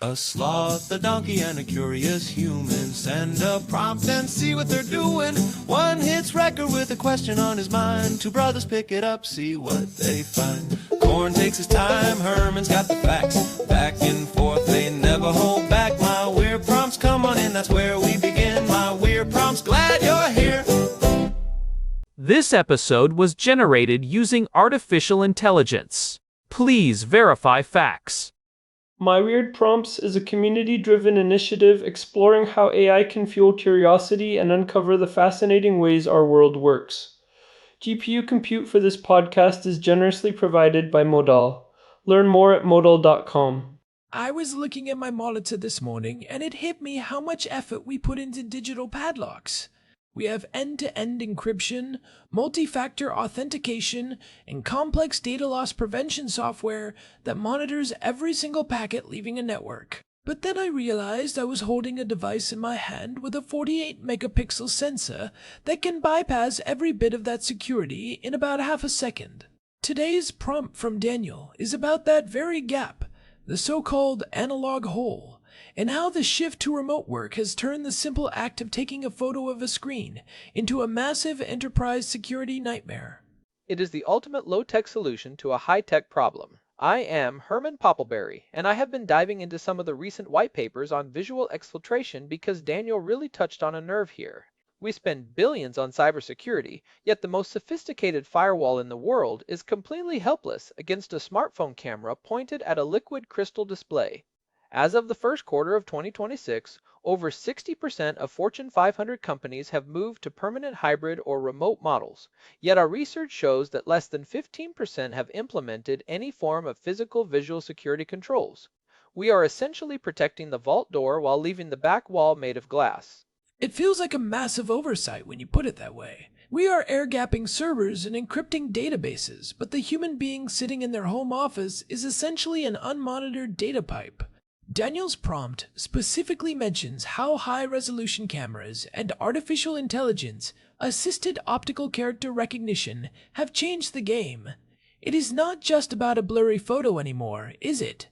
A sloth, a donkey, and a curious human. Send a prompt and see what they're doing. One hits record with a question on his mind. Two brothers pick it up, see what they find. Corn takes his time, Herman's got the facts. Back and forth, they never hold back. My weird prompts, come on in, that's where we begin. My weird prompts, glad you're here. This episode was generated using artificial intelligence. Please verify facts. My Weird Prompts is a community-driven initiative exploring how AI can fuel curiosity and uncover the fascinating ways our world works. GPU compute for this podcast is generously provided by Modal. Learn more at modal.com. I was looking at my monitor this morning and it hit me how much effort we put into digital padlocks. We have end-to-end encryption, multi-factor authentication, and complex data loss prevention software that monitors every single packet leaving a network. But then I realized I was holding a device in my hand with a 48-megapixel sensor that can bypass every bit of that security in about half a second. Today's prompt from Daniel is about that very gap, the so-called analog hole, and how the shift to remote work has turned the simple act of taking a photo of a screen into a massive enterprise security nightmare. It is the ultimate low-tech solution to a high-tech problem. I am Herman Poppleberry, and I have been diving into some of the recent white papers on visual exfiltration because Daniel really touched on a nerve here. We spend billions on cybersecurity, yet the most sophisticated firewall in the world is completely helpless against a smartphone camera pointed at a liquid crystal display. As of the first quarter of 2026, over 60% of Fortune 500 companies have moved to permanent hybrid or remote models, yet our research shows that less than 15% have implemented any form of physical visual security controls. We are essentially protecting the vault door while leaving the back wall made of glass. It feels like a massive oversight when you put it that way. We are air-gapping servers and encrypting databases, but the human being sitting in their home office is essentially an unmonitored data pipe. Daniel's prompt specifically mentions how high-resolution cameras and artificial intelligence-assisted optical character recognition have changed the game. It is not just about a blurry photo anymore, is it?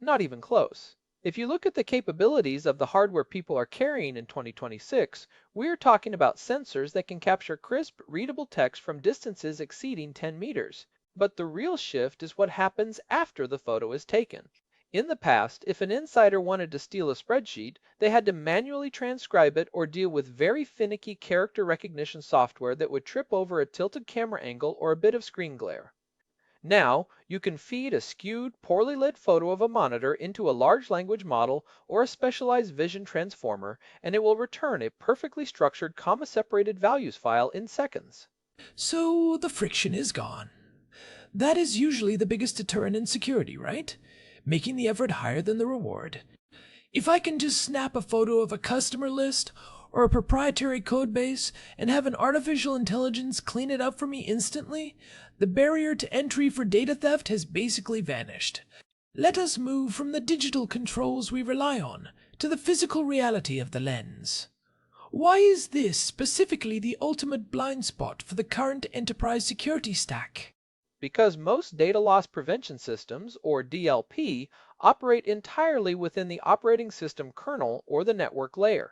Not even close. If you look at the capabilities of the hardware people are carrying in 2026, we're talking about sensors that can capture crisp, readable text from distances exceeding 10 meters. But the real shift is what happens after the photo is taken. In the past, if an insider wanted to steal a spreadsheet, they had to manually transcribe it or deal with very finicky character recognition software that would trip over a tilted camera angle or a bit of screen glare. Now, you can feed a skewed, poorly lit photo of a monitor into a large language model or a specialized vision transformer, and it will return a perfectly structured, comma-separated values file in seconds. So the friction is gone. That is usually the biggest deterrent in security, right? Making the effort higher than the reward. If I can just snap a photo of a customer list or a proprietary code base and have an artificial intelligence clean it up for me instantly, the barrier to entry for data theft has basically vanished. Let us move from the digital controls we rely on to the physical reality of the lens. Why is this specifically the ultimate blind spot for the current enterprise security stack? Because most data loss prevention systems, or DLP, operate entirely within the operating system kernel or the network layer.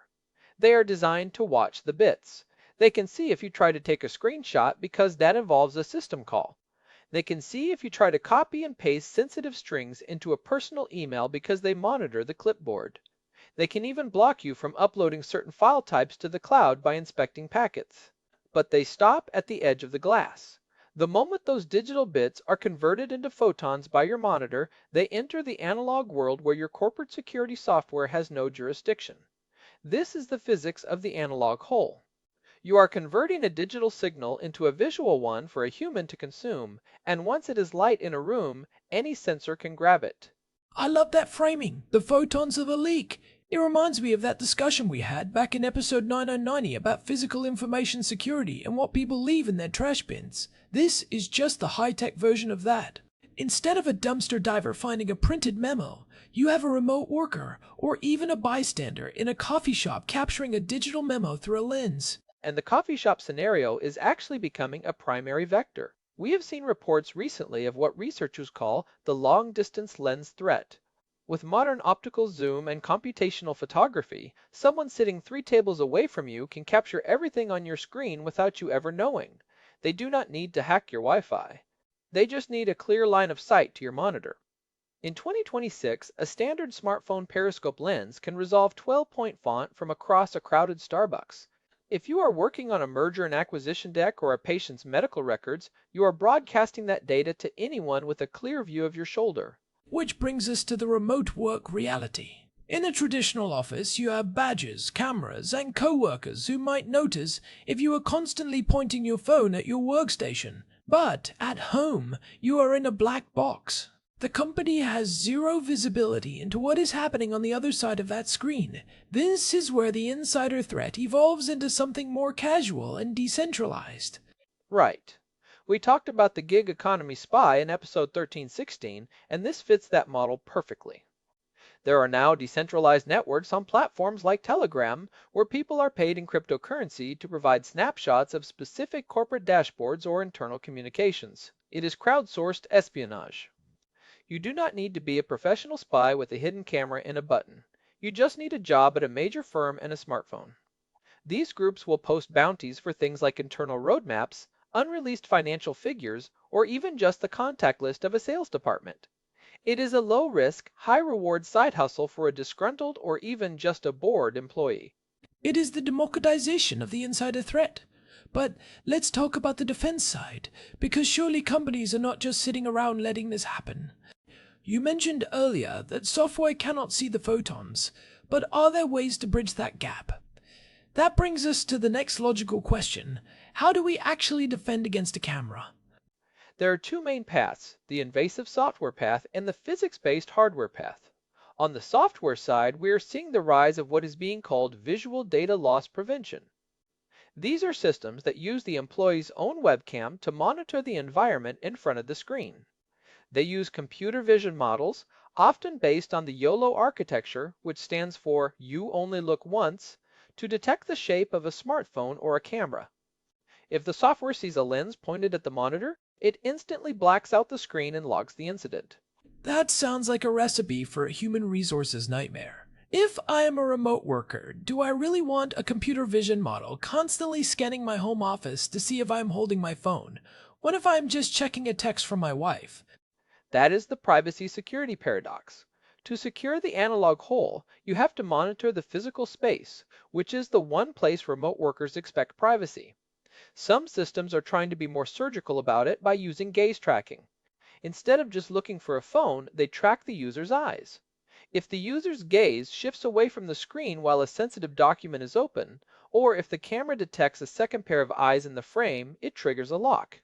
They are designed to watch the bits. They can see if you try to take a screenshot because that involves a system call. They can see if you try to copy and paste sensitive strings into a personal email because they monitor the clipboard. They can even block you from uploading certain file types to the cloud by inspecting packets. But they stop at the edge of the glass. The moment those digital bits are converted into photons by your monitor, they enter the analog world where your corporate security software has no jurisdiction. This is the physics of the analog hole. You are converting a digital signal into a visual one for a human to consume, and once it is light in a room, any sensor can grab it. I love that framing, the photons of a leak. It reminds me of that discussion we had back in episode 9090 about physical information security and what people leave in their trash bins. This is just the high-tech version of that. Instead of a dumpster diver finding a printed memo, you have a remote worker or even a bystander in a coffee shop capturing a digital memo through a lens. And the coffee shop scenario is actually becoming a primary vector. We have seen reports recently of what researchers call the long-distance lens threat. With modern optical zoom and computational photography, someone sitting 3 tables away from you can capture everything on your screen without you ever knowing. They do not need to hack your Wi-Fi. They just need a clear line of sight to your monitor. In 2026, a standard smartphone periscope lens can resolve 12-point font from across a crowded Starbucks. If you are working on a merger and acquisition deck or a patient's medical records, you are broadcasting that data to anyone with a clear view of your shoulder. Which brings us to the remote work reality. In a traditional office, you have badges, cameras, and co-workers who might notice if you are constantly pointing your phone at your workstation. But at home, you are in a black box. The company has zero visibility into what is happening on the other side of that screen. This is where the insider threat evolves into something more casual and decentralized. Right. We talked about the gig economy spy in episode 1316, and this fits that model perfectly. There are now decentralized networks on platforms like Telegram, where people are paid in cryptocurrency to provide snapshots of specific corporate dashboards or internal communications. It is crowdsourced espionage. You do not need to be a professional spy with a hidden camera and a button. You just need a job at a major firm and a smartphone. These groups will post bounties for things like internal roadmaps, unreleased financial figures, or even just the contact list of a sales department. It is a low-risk, high-reward side hustle for a disgruntled or even just a bored employee. It is the democratization of the insider threat. But let's talk about the defense side, because surely companies are not just sitting around letting this happen. You mentioned earlier that software cannot see the photons, but are there ways to bridge that gap? That brings us to the next logical question. How do we actually defend against a camera? There are two main paths, the invasive software path and the physics-based hardware path. On the software side, we are seeing the rise of what is being called visual data loss prevention. These are systems that use the employee's own webcam to monitor the environment in front of the screen. They use computer vision models, often based on the YOLO architecture, which stands for You Only Look Once, to detect the shape of a smartphone or a camera. If the software sees a lens pointed at the monitor, it instantly blacks out the screen and logs the incident. That sounds like a recipe for a human resources nightmare. If I am a remote worker, do I really want a computer vision model constantly scanning my home office to see if I'm holding my phone? What if I'm just checking a text from my wife? That is the privacy security paradox. To secure the analog whole, you have to monitor the physical space, which is the one place remote workers expect privacy. Some systems are trying to be more surgical about it by using gaze tracking. Instead of just looking for a phone, they track the user's eyes. If the user's gaze shifts away from the screen while a sensitive document is open, or if the camera detects a second pair of eyes in the frame, it triggers a lock.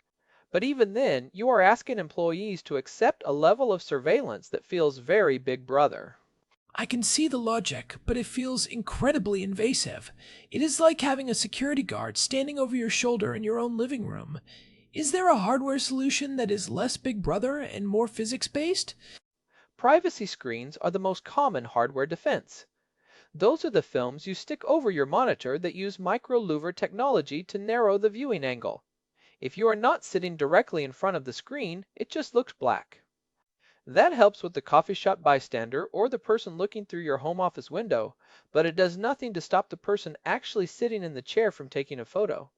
But even then, you are asking employees to accept a level of surveillance that feels very Big Brother. I can see the logic, but it feels incredibly invasive. It is like having a security guard standing over your shoulder in your own living room. Is there a hardware solution that is less Big Brother and more physics-based? Privacy screens are the most common hardware defense. Those are the films you stick over your monitor that use micro-louver technology to narrow the viewing angle. If you are not sitting directly in front of the screen, it just looks black. That helps with the coffee shop bystander or the person looking through your home office window, but it does nothing to stop the person actually sitting in the chair from taking a photo.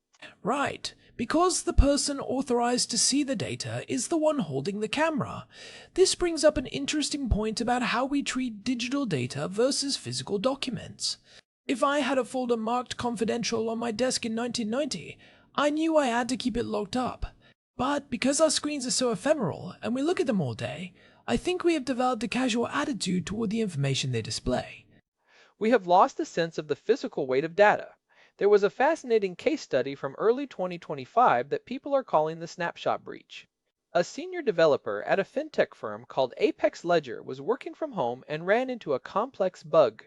Right, because the person authorized to see the data is the one holding the camera. This brings up an interesting point about how we treat digital data versus physical documents. If I had a folder marked confidential on my desk in 1990, I knew I had to keep it locked up. But because our screens are so ephemeral and we look at them all day, I think we have developed a casual attitude toward the information they display. We have lost a sense of the physical weight of data. There was a fascinating case study from early 2025 that people are calling the Snapshot Breach. A senior developer at a fintech firm called Apex Ledger was working from home and ran into a complex bug.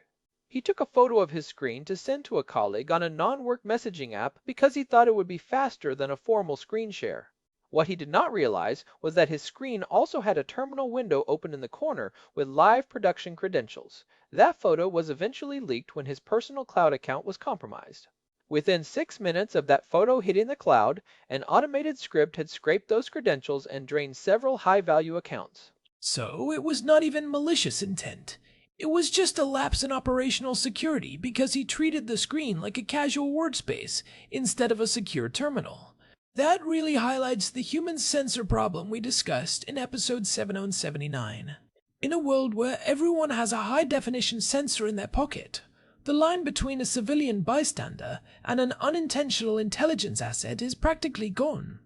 He took a photo of his screen to send to a colleague on a non-work messaging app because he thought it would be faster than a formal screen share. What he did not realize was that his screen also had a terminal window open in the corner with live production credentials. That photo was eventually leaked when his personal cloud account was compromised. Within 6 minutes of that photo hitting the cloud, an automated script had scraped those credentials and drained several high-value accounts. So it was not even malicious intent. It was just a lapse in operational security because he treated the screen like a casual workspace instead of a secure terminal. That really highlights the human sensor problem we discussed in episode 779. In a world where everyone has a high-definition sensor in their pocket, the line between a civilian bystander and an unintentional intelligence asset is practically gone.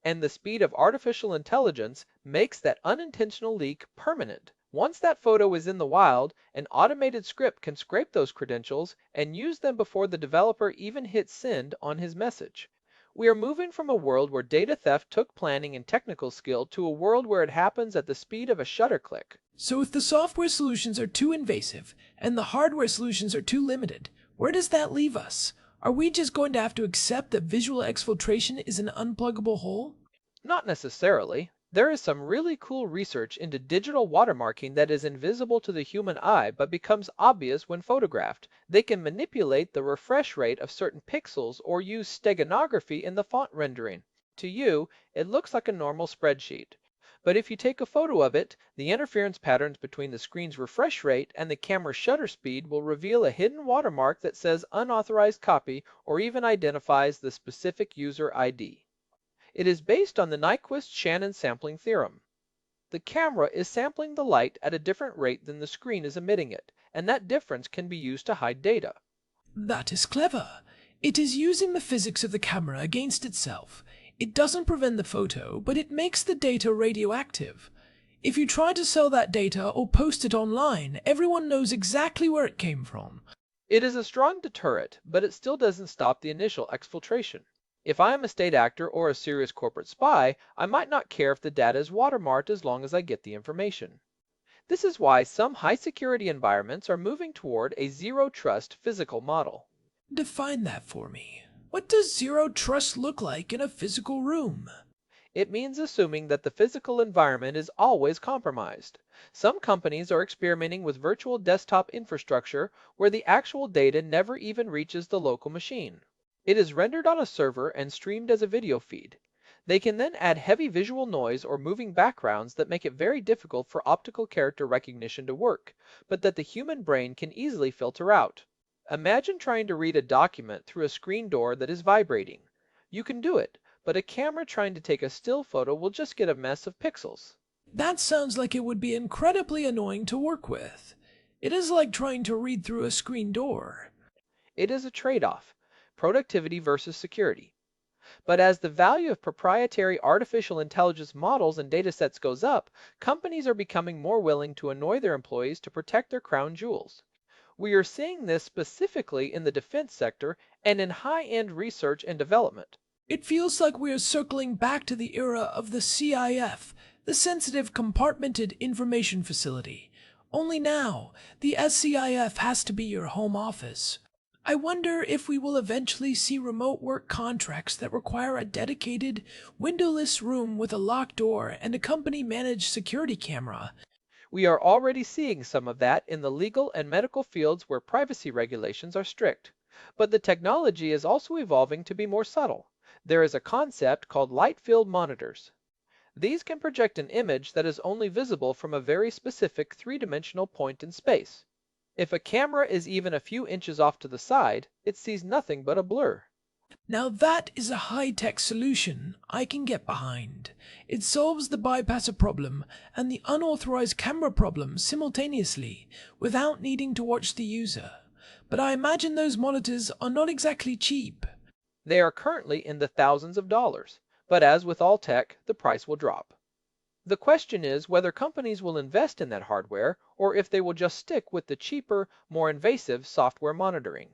And the speed of artificial intelligence makes that unintentional leak permanent. Once that photo is in the wild, an automated script can scrape those credentials and use them before the developer even hits send on his message. We are moving from a world where data theft took planning and technical skill to a world where it happens at the speed of a shutter click. So if the software solutions are too invasive and the hardware solutions are too limited, where does that leave us? Are we just going to have to accept that visual exfiltration is an unpluggable hole? Not necessarily. There is some really cool research into digital watermarking that is invisible to the human eye but becomes obvious when photographed. They can manipulate the refresh rate of certain pixels or use steganography in the font rendering. To you, it looks like a normal spreadsheet. But if you take a photo of it, the interference patterns between the screen's refresh rate and the camera's shutter speed will reveal a hidden watermark that says unauthorized copy or even identifies the specific user ID. It is based on the Nyquist-Shannon sampling theorem. The camera is sampling the light at a different rate than the screen is emitting it, and that difference can be used to hide data. That is clever. It is using the physics of the camera against itself. It doesn't prevent the photo, but it makes the data radioactive. If you try to sell that data or post it online, everyone knows exactly where it came from. It is a strong deterrent, but it still doesn't stop the initial exfiltration. If I am a state actor or a serious corporate spy, I might not care if the data is watermarked as long as I get the information. This is why some high-security environments are moving toward a zero-trust physical model. Define that for me. What does zero trust look like in a physical room? It means assuming that the physical environment is always compromised. Some companies are experimenting with virtual desktop infrastructure where the actual data never even reaches the local machine. It is rendered on a server and streamed as a video feed. They can then add heavy visual noise or moving backgrounds that make it very difficult for optical character recognition to work, but that the human brain can easily filter out. Imagine trying to read a document through a screen door that is vibrating. You can do it, but a camera trying to take a still photo will just get a mess of pixels. That sounds like it would be incredibly annoying to work with. It is like trying to read through a screen door. It is a trade-off, productivity versus security. But as the value of proprietary artificial intelligence models and datasets goes up, companies are becoming more willing to annoy their employees to protect their crown jewels. We are seeing this specifically in the defense sector and in high-end research and development. It feels like we are circling back to the era of the CIF, the Sensitive Compartmented Information Facility. Only now, the SCIF has to be your home office. I wonder if we will eventually see remote work contracts that require a dedicated, windowless room with a locked door and a company-managed security camera. We are already seeing some of that in the legal and medical fields where privacy regulations are strict. But the technology is also evolving to be more subtle. There is a concept called light-field monitors. These can project an image that is only visible from a very specific three-dimensional point in space. If a camera is even a few inches off to the side, it sees nothing but a blur. Now that is a high-tech solution I can get behind. It solves the bypasser problem and the unauthorized camera problem simultaneously, without needing to watch the user. But I imagine those monitors are not exactly cheap. They are currently in the thousands of dollars, but as with all tech, the price will drop. The question is whether companies will invest in that hardware or if they will just stick with the cheaper, more invasive software monitoring.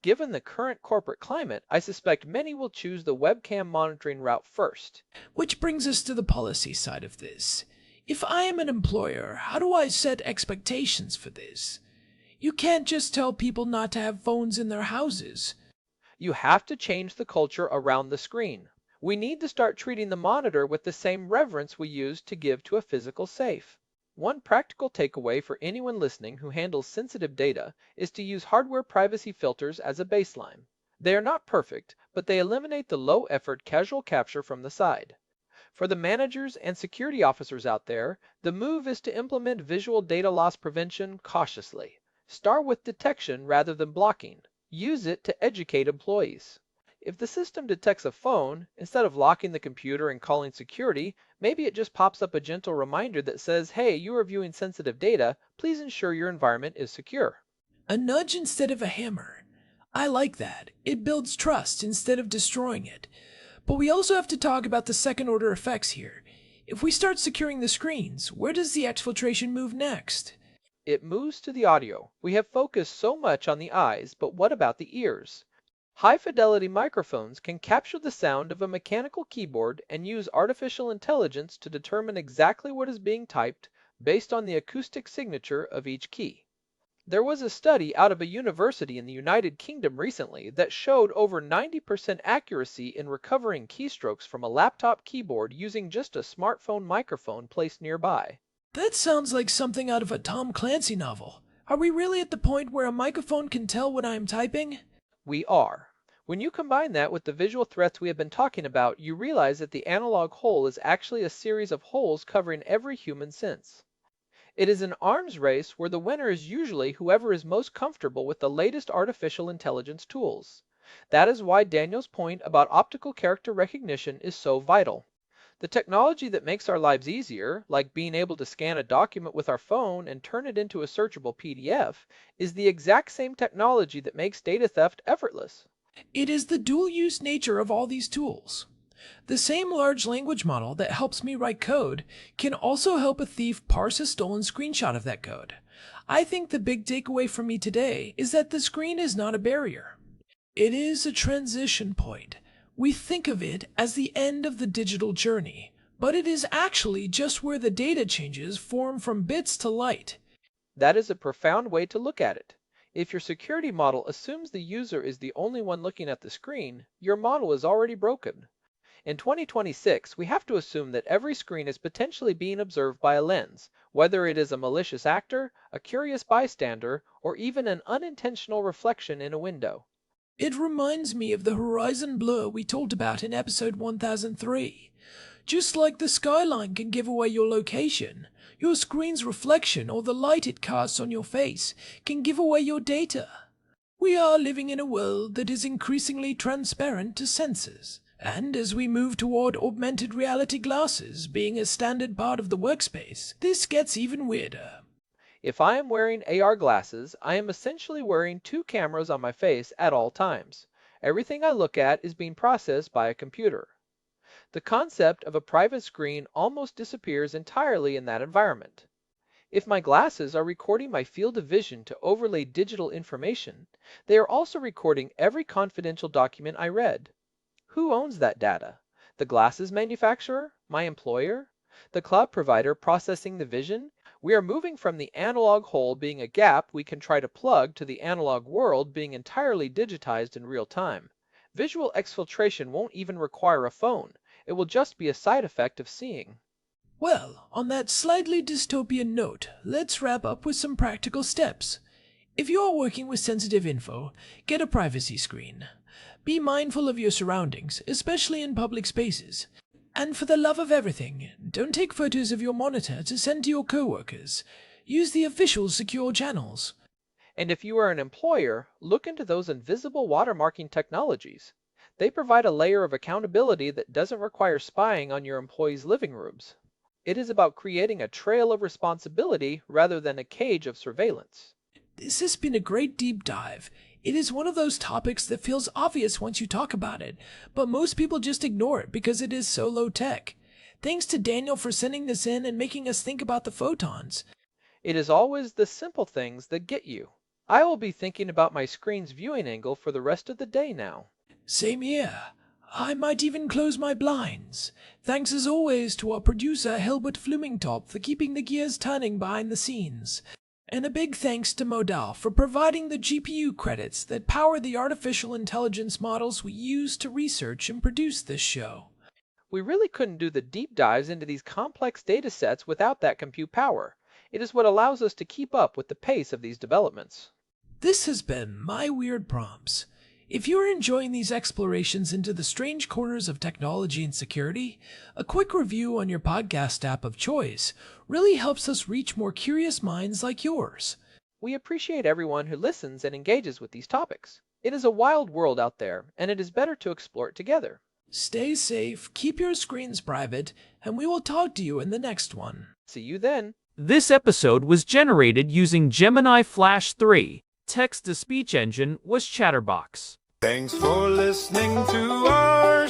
Given the current corporate climate, I suspect many will choose the webcam monitoring route first. Which brings us to the policy side of this. If I am an employer, how do I set expectations for this? You can't just tell people not to have phones in their houses. You have to change the culture around the screen. We need to start treating the monitor with the same reverence we use to give to a physical safe. One practical takeaway for anyone listening who handles sensitive data is to use hardware privacy filters as a baseline. They are not perfect, but they eliminate the low-effort casual capture from the side. For the managers and security officers out there, the move is to implement visual data loss prevention cautiously. Start with detection rather than blocking. Use it to educate employees. If the system detects a phone, instead of locking the computer and calling security, maybe it just pops up a gentle reminder that says, hey, you are viewing sensitive data, please ensure your environment is secure. A nudge instead of a hammer. I like that. It builds trust instead of destroying it. But we also have to talk about the second order effects here. If we start securing the screens, where does the exfiltration move next? It moves to the audio. We have focused so much on the eyes, but what about the ears? High-fidelity microphones can capture the sound of a mechanical keyboard and use artificial intelligence to determine exactly what is being typed based on the acoustic signature of each key. There was a study out of a university in the United Kingdom recently that showed over 90% accuracy in recovering keystrokes from a laptop keyboard using just a smartphone microphone placed nearby. That sounds like something out of a Tom Clancy novel. Are we really at the point where a microphone can tell what I am typing? We are. When you combine that with the visual threats we have been talking about, you realize that the analog hole is actually a series of holes covering every human sense. It is an arms race where the winner is usually whoever is most comfortable with the latest artificial intelligence tools. That is why Daniel's point about optical character recognition is so vital. The technology that makes our lives easier, like being able to scan a document with our phone and turn it into a searchable PDF, is the exact same technology that makes data theft effortless. It is the dual-use nature of all these tools. The same large language model that helps me write code can also help a thief parse a stolen screenshot of that code. I think the big takeaway for me today is that the screen is not a barrier. It is a transition point. We think of it as the end of the digital journey, but it is actually just where the data changes form from bits to light. That is a profound way to look at it. If your security model assumes the user is the only one looking at the screen, your model is already broken. In 2026, we have to assume that every screen is potentially being observed by a lens, whether it is a malicious actor, a curious bystander, or even an unintentional reflection in a window. It reminds me of the horizon blur we talked about in episode 1003. Just like the skyline can give away your location, your screen's reflection or the light it casts on your face can give away your data. We are living in a world that is increasingly transparent to senses, and as we move toward augmented reality glasses being a standard part of the workspace, this gets even weirder. If I am wearing AR glasses, I am essentially wearing two cameras on my face at all times. Everything I look at is being processed by a computer. The concept of a private screen almost disappears entirely in that environment. If my glasses are recording my field of vision to overlay digital information, they are also recording every confidential document I read. Who owns that data? The glasses manufacturer? My employer? The cloud provider processing the vision? We are moving from the analog hole being a gap we can try to plug to the analog world being entirely digitized in real time. Visual exfiltration won't even require a phone. It will just be a side effect of seeing. Well, on that slightly dystopian note, let's wrap up with some practical steps. If you're working with sensitive info, get a privacy screen. Be mindful of your surroundings, especially in public spaces. And for the love of everything, don't take photos of your monitor to send to your coworkers. Use the official secure channels. And if you are an employer, look into those invisible watermarking technologies. They provide a layer of accountability that doesn't require spying on your employees' living rooms. It is about creating a trail of responsibility rather than a cage of surveillance. This has been a great deep dive. It is one of those topics that feels obvious once you talk about it, but most people just ignore it because it is so low tech. Thanks to Daniel for sending this in and making us think about the photons. It is always the simple things that get you. I will be thinking about my screen's viewing angle for the rest of the day now. Same here. I might even close my blinds. Thanks as always to our producer Hilbert Flumingtop for keeping the gears turning behind the scenes. And a big thanks to Modal for providing the GPU credits that power the artificial intelligence models we use to research and produce this show. We really couldn't do the deep dives into these complex data sets without that compute power. It is what allows us to keep up with the pace of these developments. This has been My Weird Prompts. If you're enjoying these explorations into the strange corners of technology and security, a quick review on your podcast app of choice really helps us reach more curious minds like yours. We appreciate everyone who listens and engages with these topics. It is a wild world out there, and it is better to explore it together. Stay safe, keep your screens private, and we will talk to you in the next one. See you then. This episode was generated using Gemini Flash 3. Text-to-speech engine was Chatterbox. Thanks for listening to our